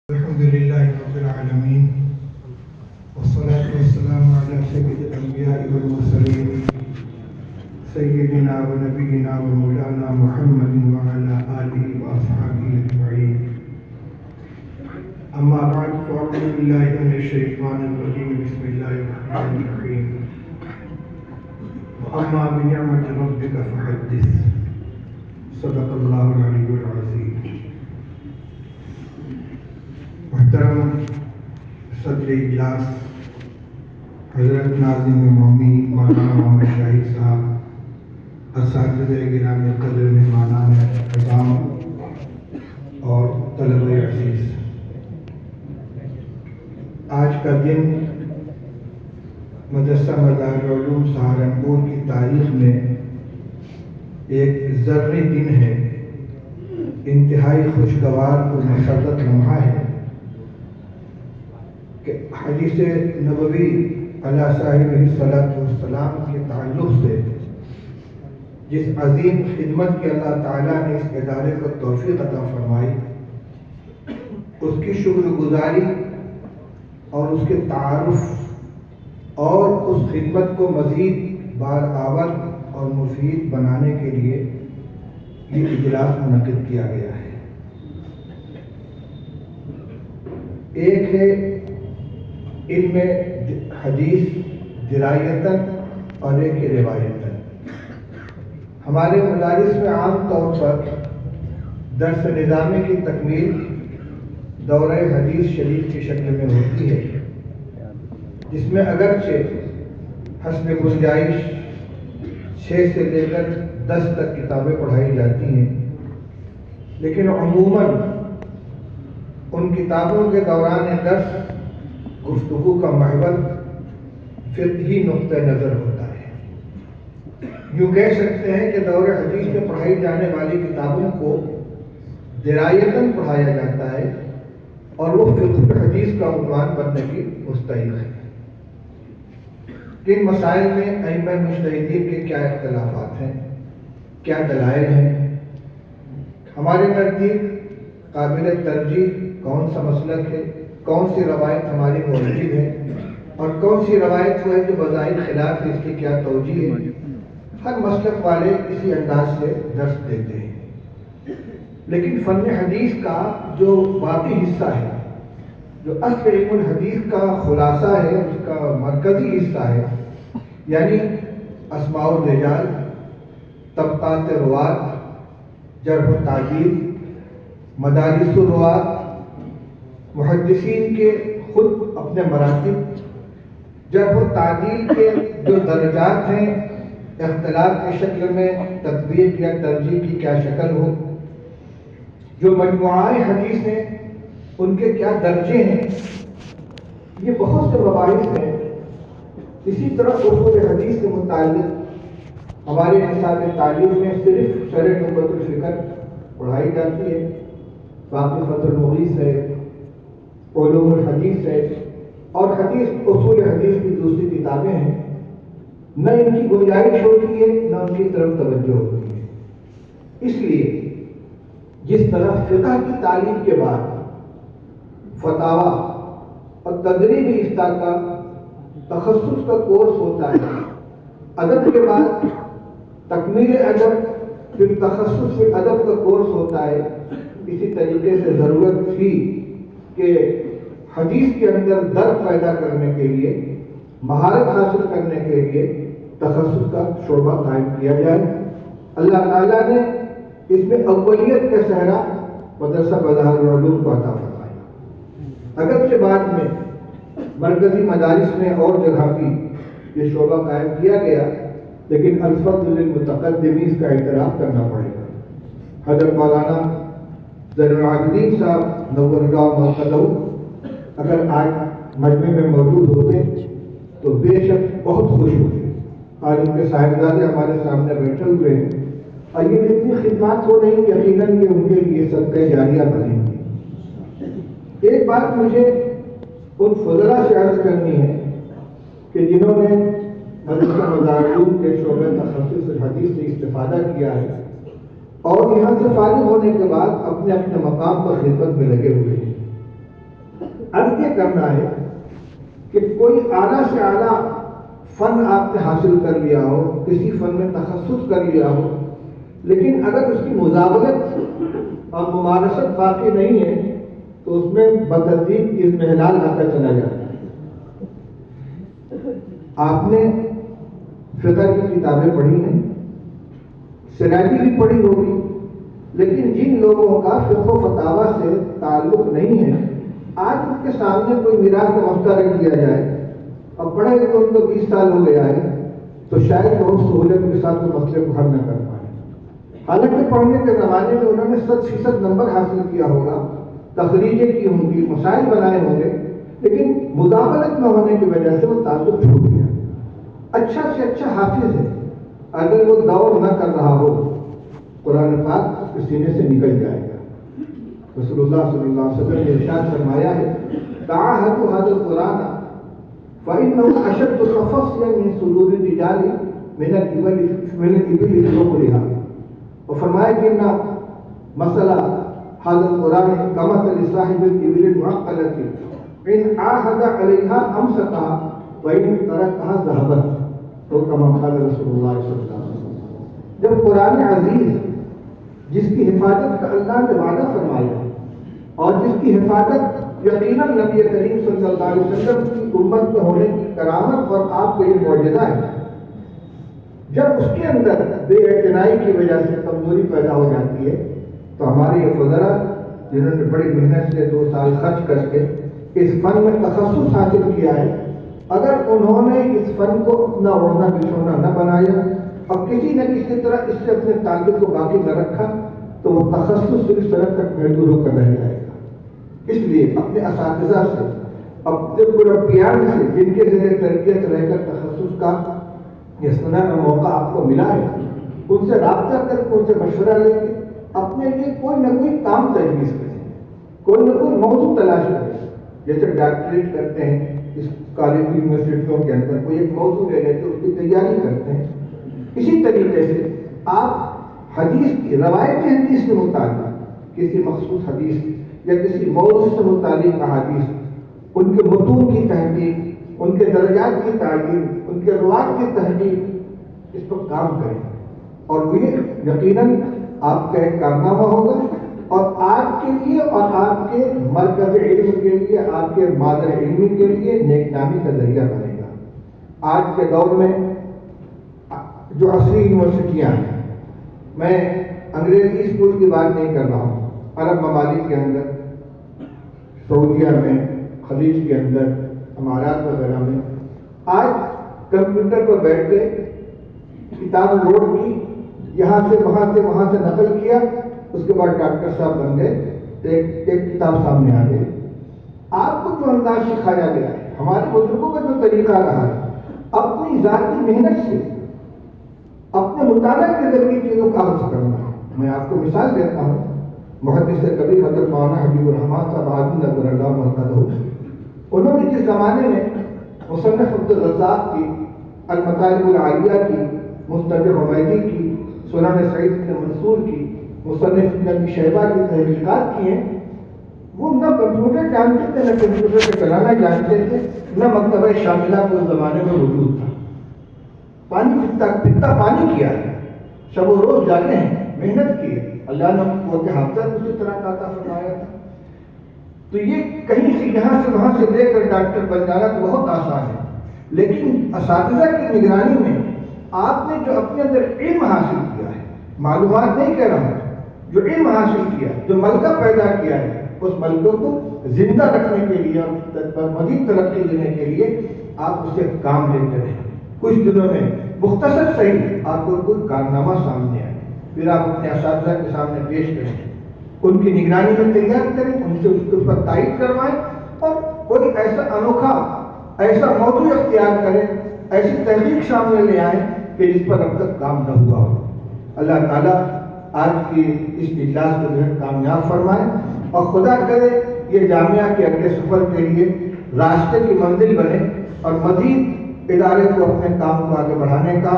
الحمد لله رب العالمين والصلاة والسلام على سيد الأنبياء والمرسلين سيدنا ونبينا ومولانا محمد وعلى آله وأصحابه أجمعين. أما بعد فأعوذ بالله من الشيطان الرجيم. بسم الله الرحمن الرحيم. وأما بنعمة ربك فحدث. صدق الله العلي العظيم. محترم صدر اجلاس حضرت ناظم مومی مولانا محمد شاہد صاحب، اساتذہ گرامی قدر مہمانان اعظام اور طلبہ عزیز، آج کا دن مدرسہ مدارالعلوم سہارنپور کی تاریخ میں ایک ذرّی دن ہے، انتہائی خوشگوار اور مسرت لمحہ ہے کہ حدیث نبوی علیہ صاحب الصلاۃ والسلام کے تعلق سے جس عظیم خدمت کی اللہ تعالیٰ نے اس ادارے کو توفیق عطا فرمائی، اس کی شکر گزاری اور اس کے تعارف اور اس خدمت کو مزید بارآور اور مفید بنانے کے لیے یہ اجلاس منعقد کیا گیا ہے۔ ایک ہے علم حدیث درایتاً اور ایک روایتاً۔ ہمارے مدارس میں عام طور پر درس نظامی کی تکمیل دورہ حدیث شریف کی شکل میں ہوتی ہے، جس میں اگرچہ حسب گنجائش 6 سے لے کر 10 تک کتابیں پڑھائی جاتی ہیں، لیکن عموماً ان کتابوں کے دوران درس گفتگو کا محور فقہی نقطہ نظر ہوتا ہے۔ یوں کہہ سکتے ہیں کہ دور حدیث میں پڑھائی جانے والی کتابوں کو درایتاً پڑھایا جاتا ہے اور وہ فقہ حدیث کا عنوان بننے کی مستحق ہے۔ ان مسائل میں ائمہ مجتہدین کے کیا اختلافات ہیں، کیا دلائل ہیں، ہمارے نزدیک قابل ترجیح کون سا مسلک ہے، کون سی روایت ہماری موجود ہے اور کون سی روایت وہ ہے جو بظاہر خلاف ہے، اس کی کیا توجیہ ہے، ہر مسلک والے اسی انداز سے درس دیتے ہیں۔ لیکن فن حدیث کا جو باقی حصہ ہے، جو اصل علم الحدیث کا خلاصہ ہے، اس کا مرکزی حصہ ہے، یعنی اسماء الرجال، طبقات روات، جرح و تعدیل، مدارس الروات، محدثین کے خود اپنے مراتب، جرح و تعدیل کے جو درجات ہیں، اختلاف کی شکل میں تطبیق یا ترجیح کی کیا شکل ہو، جو مجموعہ حدیث ہیں ان کے کیا درجے ہیں، یہ بہت سے مباحث ہیں۔ اسی طرح اصول حدیث سے متعلق ہمارے نصاب تعلیم میں صرف شرح نخبۃ الفکر پڑھائی جاتی ہے، باقی فتح المغیث ہے، علوم الحدیث ہے اور حدیث اصول حدیث کی دوسری کتابیں ہیں۔ نہ ان کی گنجائش ہوتی ہے، نہ ان کی طرف توجہ ہوتی ہے۔ اس لیے جس طرح فقہ کی تعلیم کے بعد فتاوی اور تدریبی افتاء کا تخصص کا کورس ہوتا ہے، ادب کے بعد تکمیل ادب پھر تخصص فی ادب کا کورس ہوتا ہے، اسی طریقے سے ضرورت تھی کہ حدیث کے اندر درد پیدا کرنے کے لیے، مہارت حاصل کرنے کے لیے تخصص کا شعبہ قائم کیا جائے۔ اللہ تعالیٰ نے اس میں اولیت کا صحرا مدرسہ مدارالعلوم کو عطا فرمایا۔ اگرچہ بعد میں مرکزی مدارس میں اور جگہ بھی یہ شعبہ قائم کیا گیا، لیکن الفضل للمتقدمین اس کا اعتراف کرنا پڑے گا۔ حضرت مولانا زین العابدین صاحب نور اللہ مرقدہ اگر آج مجمع میں موجود ہوتے تو بے شک بہت خوش ہوتے۔ آج ان کے صاحبزادے ہمارے سامنے بیٹھے ہوئے ہیں اور یہ اتنی خدمات ہو رہی کہ یقیناً کہ ان کے لیے صدقہ جاریہ بنیں گی۔ ایک بات مجھے ان فضلاء سے عرض کرنی ہے کہ جنہوں نے مدرسہ مدارالعلوم کے شعبہ تخصص حدیث سے استفادہ کیا ہے اور یہاں سے فارغ ہونے کے بعد اپنے اپنے مقام پر خدمت میں لگے ہوئے ہیں۔ عرض یہ کرنا ہے کہ کوئی اعلیٰ سے اعلیٰ فن آپ نے حاصل کر لیا ہو، کسی فن میں تخصص کر لیا ہو، لیکن اگر اس کی مزاولت اور ممارست باقی نہیں ہے تو اس میں بدترتیب اضمحلال آتا چلا جاتا ہے۔ آپ نے فقہ کی کتابیں پڑھی ہیں، سیرابی بھی پڑھی ہوگی، لیکن جن لوگوں کا فقہ و فتاوی سے تعلق نہیں ہے، آج ان کے سامنے کوئی میراث کا مسئلہ رکھ دیا جائے اور پڑھے تو ان کو 20 سال ہو گیا ہے تو شاید بہت سہولت کے ساتھ وہ مسئلے کو حل نہ کر پائے۔ حالانکہ پڑھنے کے زمانے میں انہوں نے 100% نمبر حاصل کیا ہوگا، تخریجیں کی ہوں گی، مسائل بنائے ہوں گے، لیکن مداخلت نہ ہونے کی وجہ سے وہ تعلق چھوٹ گیا۔ اچھا سے اچھا حافظ ہے، اگر وہ دور نہ کر رہا ہو قرآن پاک اس کے سینے سے نکل جائے گا۔ رسول اللہ صلی اللہ علیہ وسلم نے ارشاد فرمایا ہے تعاہدوا ھذا القرآن فإنه أشد تفصيلا من صدور الرجال من الإبل في عمرها، اور فرمایا کہ نہ مسئلہ ھذا القرآن كمثل صاحب الإبل المعقلة إن عاهد عليها أمسكها وإن تركها ذهبت، تو كما قال رسول اللہ صلی اللہ علیہ وسلم۔ جب قرآن عزیز جس کی حفاظت کا اللہ نے وعدہ فرمایا اور جس کی حفاظت یقیناً نبی کریم صلی اللہ علیہ وسلم کی امت میں ہونے کی کرامت اور آپ کو یہ معجزہ ہے، جب اس کے اندر بے اعتنائی کی وجہ سے کمزوری پیدا ہو جاتی ہے تو ہمارے یہ فضلا جنہوں نے بڑی محنت سے 2 سال خرچ کر کے اس فن میں تخصص حاصل کیا ہے، اگر انہوں نے اس فن کو اپنا اوڑھنا بچھونا نہ بنایا اور کسی نہ کسی طرح اس سے اپنے تعلق کو باقی نہ رکھا تو وہ تخصص صرف سڑک تک محدود ہو کر رہ جائے گا۔ اس لیے اپنے اساتذہ سے، اپنے مربیان سے جن کے زیر تربیت رہ کر تخصص کا یہ سنہرا موقع آپ کو ملا ہے، ان سے رابطہ کر کے ان سے مشورہ لے کے اپنے لیے کوئی نہ کوئی کام تجویز کریں، کوئی نہ کوئی موضوع تلاش کریں۔ جیسے ڈاکٹریٹ کرتے ہیں اس کالج یونیورسٹیوں کے اندر کوئی ایک موضوع لے لیتے اس کی تیاری کرتے ہیں، اسی طریقے سے آپ حدیث کی روایت حدیث کے مطابق کسی مخصوص حدیث یا کسی موضوع سے متعلق احادیث، ان کے متون کی تحقیق، ان کے درجات کی تعلیم، ان کے روایت کی تحقیق، اس پر کام کریں اور یہ یقیناً آپ کا ایک کارنامہ ہوگا اور آپ کے لیے اور آپ کے مرکز علم کے لیے، آپ کے مادر علمی کے لیے نیک نامی کا ذریعہ بنے گا۔ آج کے دور میں جو عصری یونیورسٹیاں ہیں، میں انگریزی اسکول کی بات نہیں کر رہا ہوں، عرب ممالک کے اندر، سعودیہ میں، خلیج کے اندر، امارات وغیرہ میں، آج کمپیوٹر پر بیٹھ کے کتاب لوڈ کی، یہاں سے وہاں سے نقل کیا، اس کے بعد ڈاکٹر صاحب بن گئے، ایک کتاب سامنے آ گئی۔ آپ کو جو انداز سکھایا گیا ہے، ہمارے بزرگوں کا جو طریقہ رہا ہے، اپنی ذاتی محنت سے، اپنے مطالعہ کے ذریعے چیزوں کا حفظ کرنا ہے۔ میں آپ کو مثال دیتا ہوں، محدث کبیر حضرت مولانا حبیب الرحمان صاحب عالم نظر اللہ مرتضی، انہوں نے جس زمانے میں مصنف عبدالرزاق کی، المطالب العالیہ کی، مستدرک حمیدی کی، سنن سعید بن منصور کی، مصنف ابن ابی شیبہ کی تحقیقات کی ہیں، وہ نہ کمپیوٹر جانتے تھے، نہ کمپیوٹر سے چلانا جانتے تھے، نہ مکتبہ شاملہ کو اس زمانے میں وجود تھا۔ پانی پتا پانی کیا ہے، شب و روز جاتے ہیں، محنت کی ہے، اللہ نے قوت حافظہ اسی طرح کا عطا فرمایا تھا۔ تو یہ کہیں سے یہاں سے وہاں سے لے کر ڈاکٹر بن جانا تو بہت آسان ہے، لیکن اساتذہ کی نگرانی میں آپ نے جو اپنے اندر علم حاصل کیا ہے، معلومات نہیں کہہ رہا ہوں، جو علم حاصل کیا ہے، جو ملکہ پیدا کیا ہے، اس ملکہ کو زندہ رکھنے کے لیے اور مزید ترقی دینے کے لیے آپ اسے کام لیتے رہیں۔ کچھ دنوں میں مختصر صحیح آپ کو کوئی کارنامہ سامنے آئے، پھر آپ اپنے اساتذہ کے سامنے پیش کریں، ان کی نگرانی میں تیار کریں، ان سے اس کے اوپر تائید کروائیں اور کوئی ایسا انوکھا ایسا موضوع اختیار کریں، ایسی تحقیق سامنے لے آئیں کہ جس پر اب تک کام نہ ہوا ہو۔ اللہ تعالیٰ آج کی اس اجلاس کو جو ہے کامیاب فرمائے اور خدا کرے یہ جامعہ کے اگلے سفر کے لیے راستے کی منزل بنے اور مزید ادارے کو اپنے کام کو آگے بڑھانے کا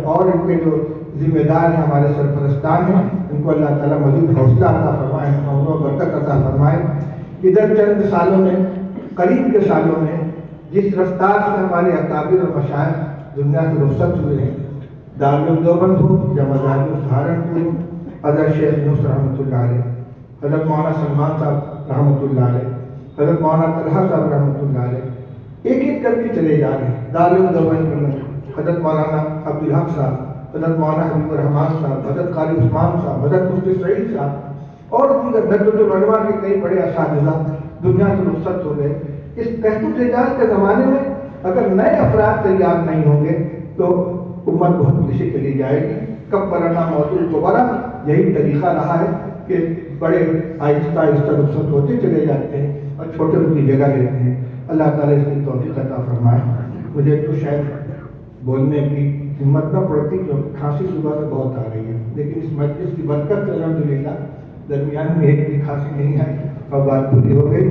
اور ان کے جو ذمہ دار ہیں، ہمارے سرپرستان ہیں، ان کو اللہ تعالیٰ مزید حوصلہ عطا فرمائے، برکت عطا فرمائے۔ ادھر چند سالوں میں قریب کے سالوں میں جس رفتار سے ہمارے اکابر اور مشائخ دنیا سے رخصت ہوئے ہیں، دارالعلوم دیوبند ہو یا مدارس سہارنپور ہو، حضرت شیخ یونس رحمۃ اللہ علیہ، حضرت مولانا سلمان صاحب رحمۃ اللہ علیہ، حضرت مولانا طلحہ صاحب رحمۃ اللہ علیہ، ایک ایک کر کے چلے جا رہے ہیں۔ دارالعلوم دیوبند میں حضرت مولانا عبدالحق صاحب، حضرت مولانا حبیب الرحمان صاحب، حضرت قاری عثمان صاحب، حضرت مفتی سعید صاحب اور دیگر ندوۃ العلماء کے کئی بڑے اساتذہ دنیا سے رخصت ہو گئے۔ اس قحط و تجارت کے زمانے میں اگر نئے افراد تیار نہیں ہوں گے تو امت بہت پیچھے چلی جائے گی۔ کب برنا موضوع دوبارہ یہی طریقہ رہا ہے کہ بڑے آہستہ آہستہ رخصت ہوتے چلے جاتے ہیں اور چھوٹے ان کی جگہ لیتے ہیں۔ اللہ تعالیٰ اس کی توفیق عطا فرمائے۔ مجھے تو شاید بولنے کی ہمت نہ پڑتی کیونکہ کھانسی صبح سے بہت آ رہی ہے، لیکن اس مجلس کی برکت سے الحمدللہ درمیان میں ایک بھی کھانسی نہیں آئی اور بات پوری ہو گئی۔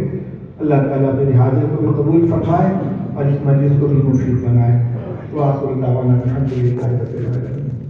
اللہ تعالیٰ میرے حاضر کو بھی قبول فرمائے اور اس مجلس کو بھی مفید بنائے۔ وآخر دعوانا الحمدللہ رب العالمین۔